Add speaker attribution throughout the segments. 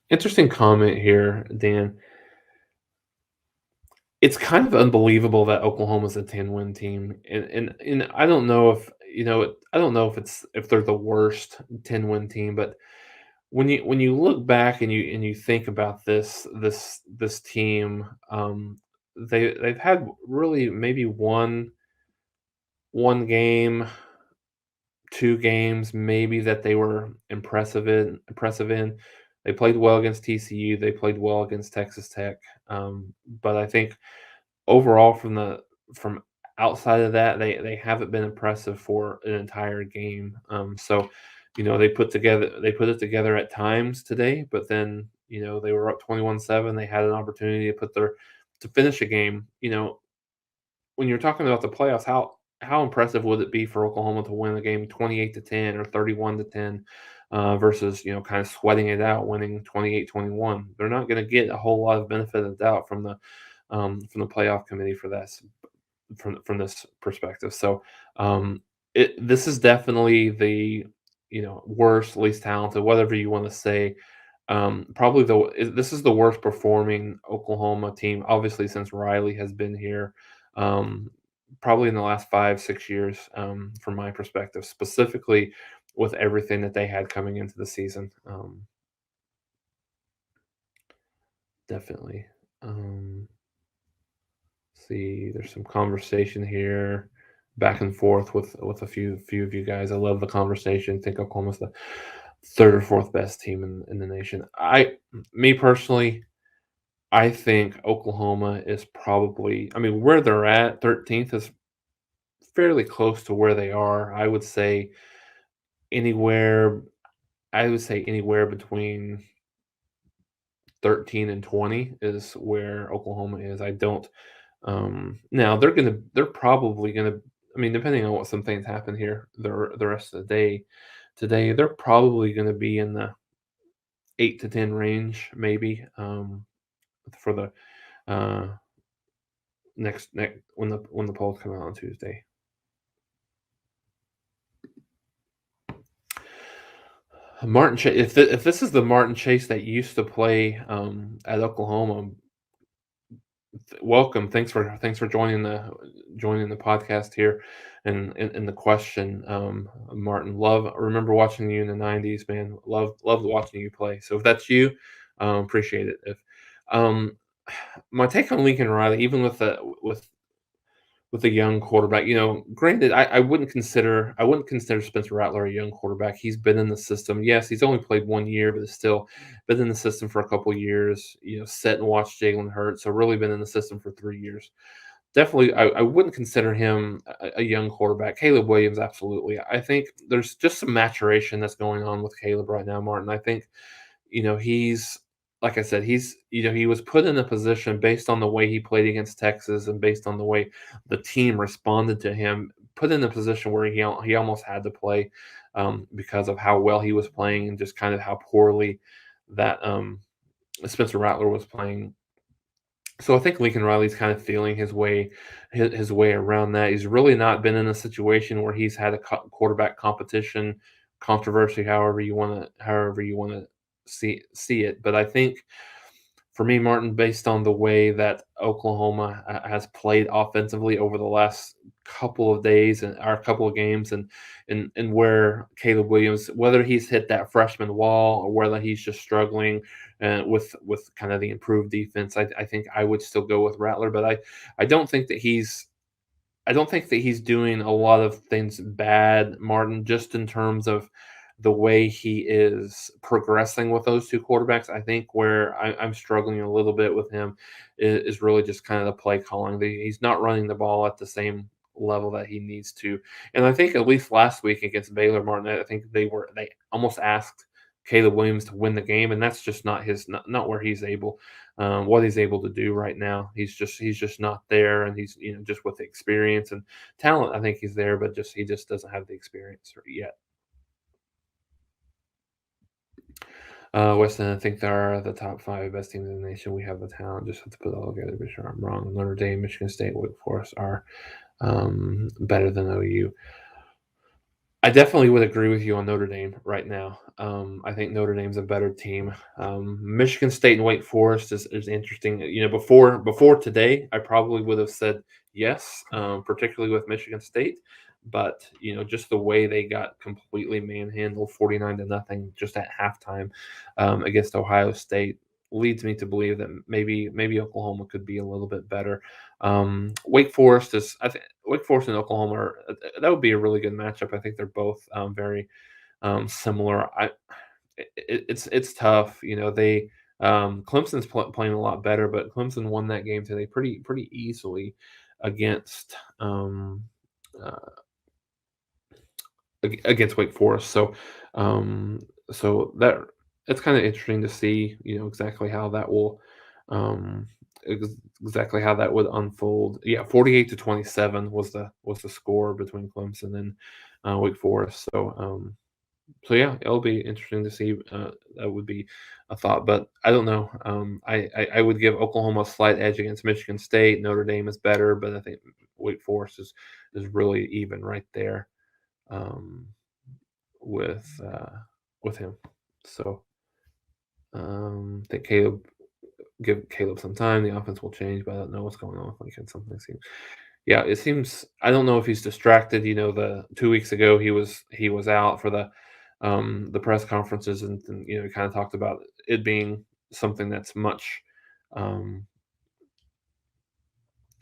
Speaker 1: Interesting comment here, Dan. It's kind of unbelievable that Oklahoma's a 10-win team, and I don't know if, I don't know if they're the worst 10-win team, but when you look back and you think about this team, they've had really maybe one game, 2 games maybe that they were impressive in. They played well against TCU, they played well against Texas Tech, but I think overall from outside of that, they haven't been impressive for an entire game. So, they put it together at times today, but then, they were up 21-7. They had an opportunity to finish a game. When you're talking about the playoffs, how impressive would it be for Oklahoma to win the game 28-10 or 31-10, versus, kind of sweating it out, winning 28-21? They're not going to get a whole lot of benefit of the doubt from the playoff committee for this from this perspective. So, this is definitely the, worst, least talented, whatever you want to say. Probably this is the worst performing Oklahoma team, obviously, since Riley has been here. Um, Probably in the last 5, 6 years, from my perspective, specifically with everything that they had coming into the season. Definitely. Um, See, there's some conversation here, back and forth with a few of you guys. I love the conversation. Think Oklahoma's the third or fourth best team in the nation. Me personally, I think Oklahoma is probably. I mean, where they're at, 13th is fairly close to where they are. Anywhere. I would say anywhere between 13 and 20 is where Oklahoma is. I don't. Now they're probably gonna. I mean, depending on what some things happen here, the rest of the day today, they're probably gonna be in the 8 to 10 range, maybe. For the uh, next when the polls come out on Tuesday. Martin Chase. If this is the Martin Chase that used to play, at Oklahoma, welcome. Thanks for joining the podcast here, and the question, Martin. Remember watching you in the '90s, man. Loved watching you play. So if that's you, appreciate it. If um, My take on Lincoln Riley, even with a young quarterback, granted, I wouldn't consider Spencer Rattler a young quarterback. He's been in the system. Yes, he's only played 1 year, but it's still been in the system for a couple years. Sit and watch Jalen Hurts, so really been in the system for 3 years. Definitely, I wouldn't consider him a young quarterback. Caleb Williams, absolutely. I think there's just some maturation that's going on with Caleb right now, Martin. I think, he's like I said, he was put in a position based on the way he played against Texas and based on the way the team responded to him, put in a position where he almost had to play, because of how well he was playing and just kind of how poorly that Spencer Rattler was playing. So I think Lincoln Riley's kind of feeling his way around that. He's really not been in a situation where he's had a quarterback competition, controversy, however you want to see it. But I think for me, Martin, based on the way that Oklahoma has played offensively over the last couple of days and our couple of games, and where Caleb Williams, whether he's hit that freshman wall or whether he's just struggling, with kind of the improved defense, I think I would still go with Rattler, but I don't think that he's doing a lot of things bad, Martin, just in terms of the way he is progressing with those two quarterbacks. I think where I'm struggling a little bit with him is really just kind of the play calling. He's not running the ball at the same level that he needs to. And I think at least last week against Baylor, Martin, I think they almost asked Caleb Williams to win the game, and that's just not where he's able, what he's able to do right now. He's just not there, and he's, just with the experience and talent. I think he's there, but he just doesn't have the experience yet. Weston, I think they are the top five best teams in the nation. We have the talent. Just have to put it all together to be sure I'm wrong. Notre Dame, Michigan State, Wake Forest are, better than OU. I definitely would agree with you on Notre Dame right now. I think Notre Dame's a better team. Michigan State and Wake Forest is interesting. Before today, I probably would have said yes, particularly with Michigan State. But just the way they got completely manhandled, 49-0, just at halftime against Ohio State, leads me to believe that maybe Oklahoma could be a little bit better. Wake Forest is I think Wake Forest and Oklahoma that would be a really good matchup. I think they're both very similar. It's tough. Clemson's playing a lot better, but Clemson won that game today pretty easily against uh, against Wake Forest. Um, so that it's kind of interesting to see, exactly how that will, um, exactly how that would unfold. Yeah, 48-27 was the score between Clemson and Wake Forest. So yeah, it'll be interesting to see. That would be a thought, but I don't know. I would give Oklahoma a slight edge against Michigan State. Notre Dame is better, but I think Wake Forest is really even right there. Um, with him. So I think give Caleb some time. The offense will change, but I don't know what's going on with Lincoln. Something seems, yeah, it seems. I don't know if he's distracted. The 2 weeks ago he was out for the press conferences, and kind of talked about it being something that's um,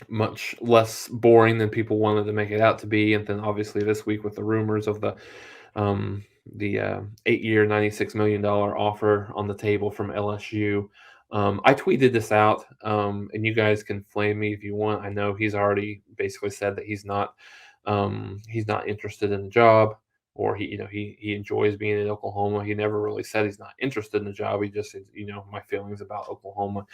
Speaker 1: much less boring than people wanted to make it out to be. And then obviously this week with the rumors of um, the 8-year, $96 million offer on the table from LSU. I tweeted this out, and you guys can flame me if you want. I know he's already basically said that he's not interested in the job, or he enjoys being in Oklahoma. He never really said he's not interested in the job. He just said, my feelings about Oklahoma.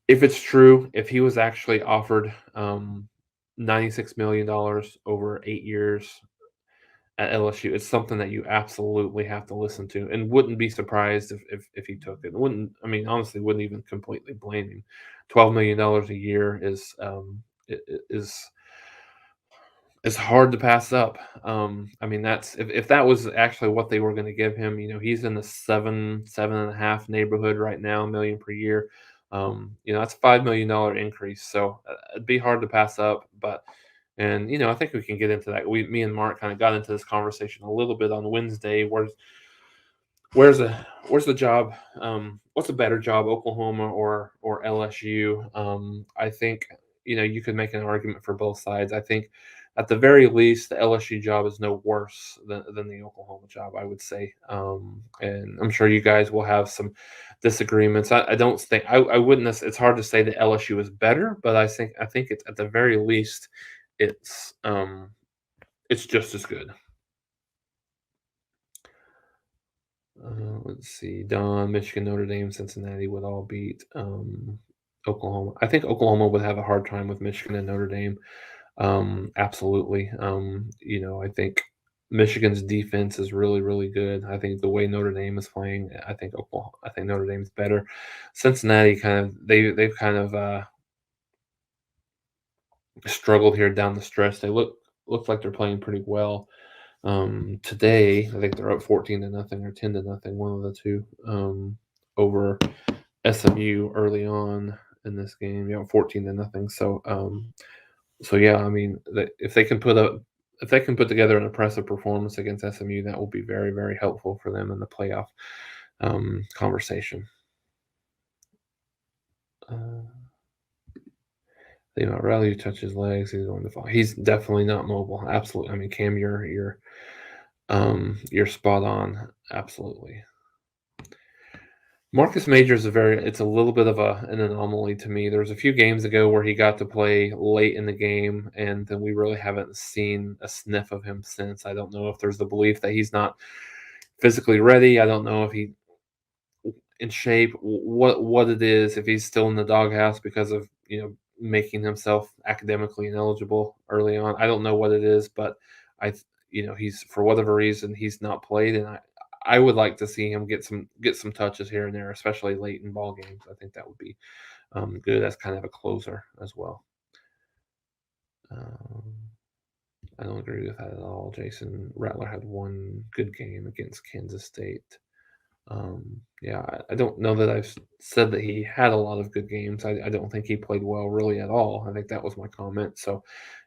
Speaker 1: If it's true, if he was actually offered $96 million over 8 years at LSU, it's something that you absolutely have to listen to, and wouldn't be surprised if he took it. Wouldn't I mean honestly wouldn't even completely blame him. $12 million a year is hard to pass up. I mean, that's if that was actually what they were going to give him. He's in the 7.5 neighborhood right now, million per year. That's $5 million increase, so it'd be hard to pass up. But and I think we can get into that. Me and Mark kind of got into this conversation a little bit on Wednesday. Where's the job? What's a better job, Oklahoma or LSU? I think you could make an argument for both sides. I think at the very least, the LSU job is no worse than the Oklahoma job, I would say. And I'm sure you guys will have some disagreements. I don't think I wouldn't. It's hard to say that LSU is better, but I think it's at the very least, it's um, it's just as good. Let's see. Don, Michigan, Notre Dame, Cincinnati would all beat Oklahoma. I think Oklahoma would have a hard time with Michigan and Notre Dame. Absolutely. I think Michigan's defense is really, really good. I think the way Notre Dame is playing, I think Notre Dame's better. Cincinnati they've kind of struggled here down the stretch. They look like they're playing pretty well. Today, I think they're up 14-0 or 10-0, one of the two, over SMU early on in this game. 14-0. So yeah, I mean, if they can put together an impressive performance against SMU, that will be very, very helpful for them in the playoff conversation. Uh, I'd rather you touch his legs. He's going to fall. He's definitely not mobile. Absolutely. I mean, Cam, you're spot on. Absolutely. Marcus Major is it's a little bit of an anomaly to me. There was a few games ago where he got to play late in the game, and then we really haven't seen a sniff of him since. I don't know if there's the belief that he's not physically ready. I don't know if he in shape, what it is, if he's still in the doghouse because of making himself academically ineligible early on. I don't know what it is, but I he's, for whatever reason, he's not played, and I would like to see him get some touches here and there, especially late in ball games. I think that would be good as kind of a closer as well. Um, I don't agree with that at all. Jason Rattler had one good game against Kansas State. Yeah, I don't know that I've said that he had a lot of good games. I don't think he played well really at all. I think that was my comment. So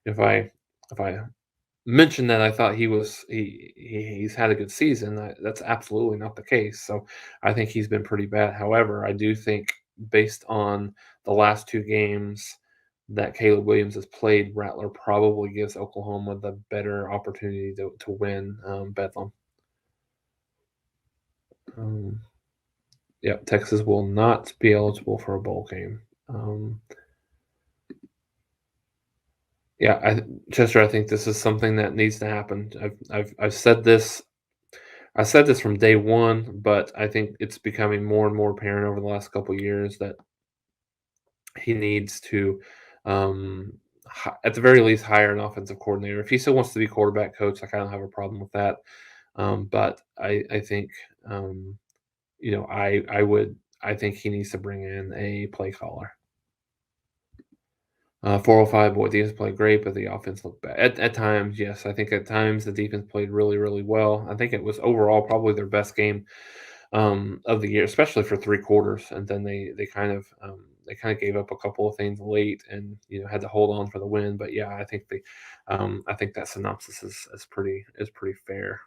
Speaker 1: if I mentioned that I thought he's had a good season, that's absolutely not the case. So I think he's been pretty bad. However, I do think based on the last two games that Caleb Williams has played, Rattler probably gives Oklahoma the better opportunity to win Bedlam. Um, yeah, Texas will not be eligible for a bowl game. Yeah, Chester, I think this is something that needs to happen. I've said this. I said this from day one, but I think it's becoming more and more apparent over the last couple of years that he needs to, at the very least, hire an offensive coordinator. If he still wants to be quarterback coach, like I don't have a problem with that. But I think, I think he needs to bring in a play caller. 405, boy, the defense played great, but the offense looked bad. At times, yes. I think at times the defense played really, really well. I think it was overall probably their best game of the year, especially for three quarters. And then they kind of gave up a couple of things late, and had to hold on for the win. But yeah, I think that synopsis is pretty fair.